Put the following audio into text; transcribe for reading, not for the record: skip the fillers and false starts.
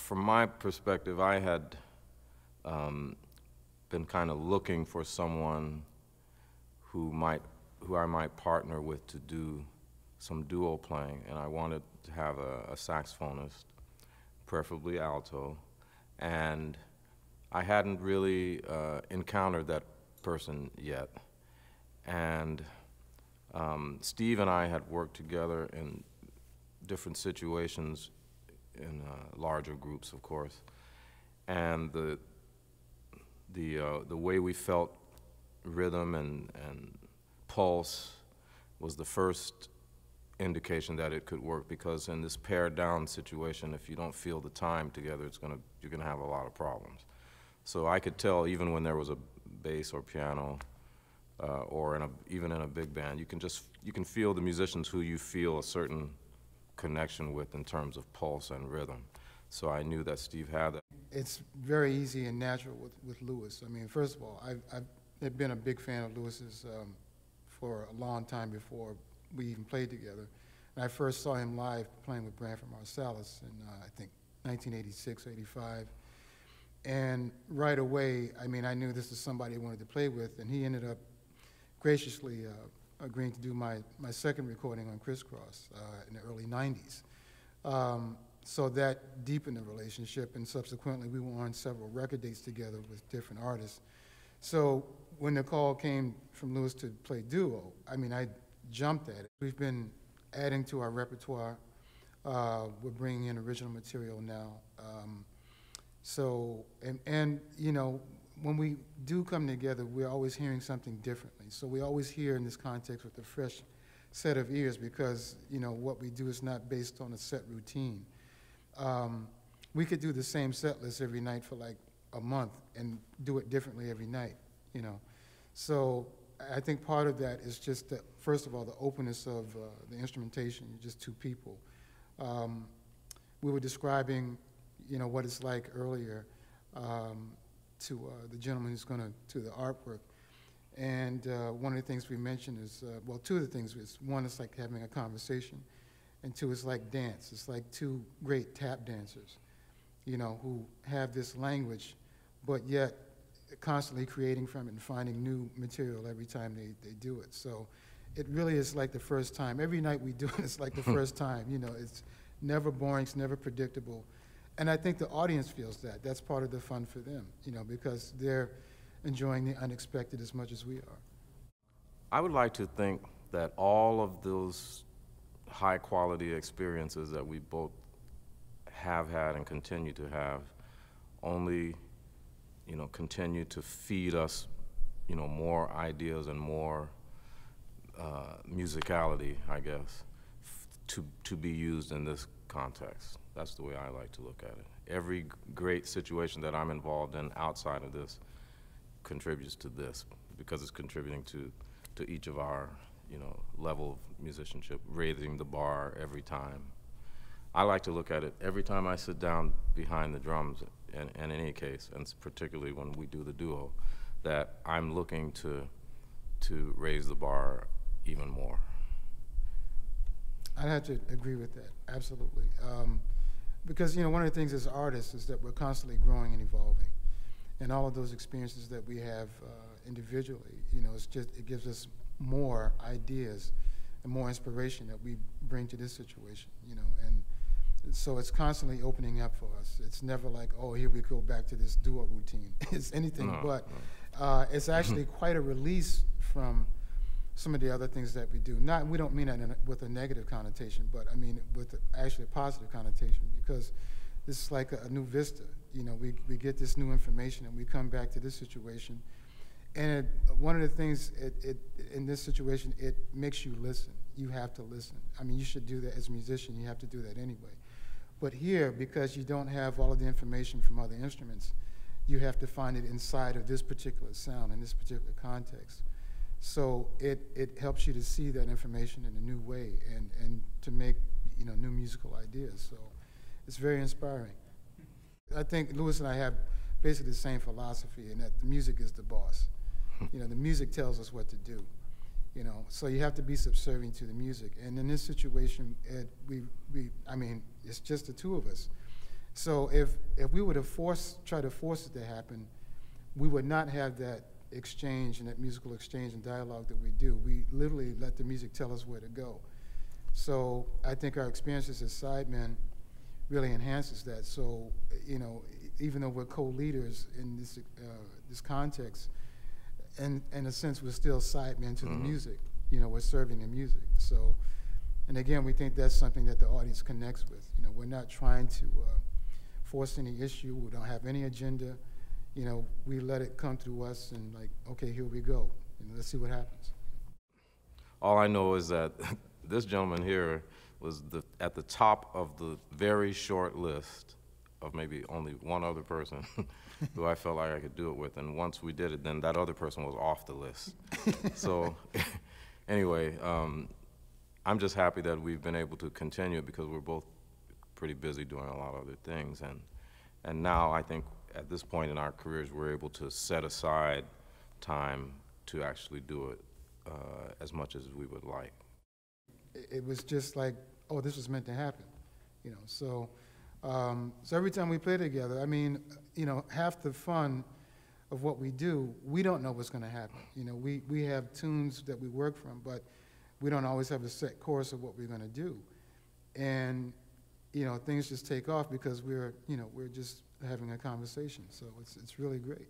from my perspective, I had been kind of looking for someone who I might partner with to do some duo playing, and I wanted to have a saxophonist, preferably alto, and I hadn't really encountered that person yet. And Steve and I had worked together in different situations in larger groups, of course, and the way we felt rhythm and pulse was the first indication that it could work, because in this pared down situation, if you don't feel the time together, you're gonna have a lot of problems. So I could tell, even when there was a bass or piano, or even in a big band, you can feel the musicians who you feel a certain connection with in terms of pulse and rhythm. So I knew that Steve had that. It's very easy and natural with Louis. I mean, first of all, I've been a big fan of Louis's for a long time before we even played together. And I first saw him live playing with Branford Marsalis in, I think, 1986, 85. And right away, I mean, I knew this was somebody I wanted to play with, and he ended up graciously agreeing to do my second recording on Crisscross in the early 90s. So that deepened the relationship, and subsequently we were on several record dates together with different artists. So when the call came from Louis to play duo, I mean, I jumped at it. We've been adding to our repertoire. We're bringing in original material now. And you know, when we do come together, we're always hearing something differently. So we always hear in this context with a fresh set of ears, because, you know, what we do is not based on a set routine. We could do the same set list every night for like a month and do it differently every night, you know. So I think part of that is just, first of all, the openness of the instrumentation. You're just two people. We were describing, you know, what it's like earlier to the gentleman who's going to do the artwork. And one of the things we mentioned is, well, two of the things is, one is like having a conversation, and two is like dance. It's like two great tap dancers, you know, who have this language, but yet constantly creating from it and finding new material every time they do it. So it really is like the first time. Every night we do it, it's like the first time. You know, it's never boring, it's never predictable. And I think the audience feels that. That's part of the fun for them, you know, because they're enjoying the unexpected as much as we are. I would like to think that all of those high quality experiences that we both have had and continue to have only, you know, continue to feed us, you know, more ideas and more musicality, I guess, to be used in this context. That's the way I like to look at it. Every great situation that I'm involved in outside of this contributes to this, because it's contributing to each of our, you know, level of musicianship, raising the bar every time. I like to look at it every time I sit down behind the drums, and in any case, and particularly when we do the duo, that I'm looking to raise the bar even more. I'd have to agree with that, absolutely. Because, you know, one of the things as artists is that we're constantly growing and evolving. And all of those experiences that we have individually, you know, it gives us more ideas and more inspiration that we bring to this situation, you know. And so it's constantly opening up for us. It's never like, oh, here we go back to this duo routine. It's anything but. It's actually quite a release from some of the other things that we do. We don't mean that with a negative connotation, but I mean with actually a positive connotation, because this is like a new vista. You know, we get this new information and we come back to this situation. And one of the things in this situation, it makes you listen. You have to listen. I mean, you should do that as a musician. You have to do that anyway. But here, because you don't have all of the information from other instruments, you have to find it inside of this particular sound in this particular context. So it helps you to see that information in a new way and to make, you know, new musical ideas. So it's very inspiring. I think Louis and I have basically the same philosophy, in that the music is the boss. You know, the music tells us what to do. You know, so you have to be subservient to the music. And in this situation, I mean, it's just the two of us. So if we were to try to force it to happen, we would not have that exchange and that musical exchange and dialogue that we do. We literally let the music tell us where to go. So I think our experiences as sidemen really enhances that. So, you know, even though we're co-leaders in this context, and in a sense, we're still sidemen to the music. You know, we're serving the music. So, and again, we think that's something that the audience connects with. You know, we're not trying to force any issue. We don't have any agenda. You know, we let it come through us and like, okay, here we go. And let's see what happens. All I know is that this gentleman here was at the top of the very short list of maybe only one other person who I felt like I could do it with. And once we did it, then that other person was off the list. So anyway, I'm just happy that we've been able to continue because we're both pretty busy doing a lot of other things. And now I think at this point in our careers, we're able to set aside time to actually do it as much as we would like. It was just like, oh, this was meant to happen, you know. So, so every time we play together, I mean, you know, half the fun of what we do, we don't know what's going to happen. You know, we have tunes that we work from, but we don't always have a set course of what we're going to do, and you know, things just take off because we're just having a conversation. So it's really great.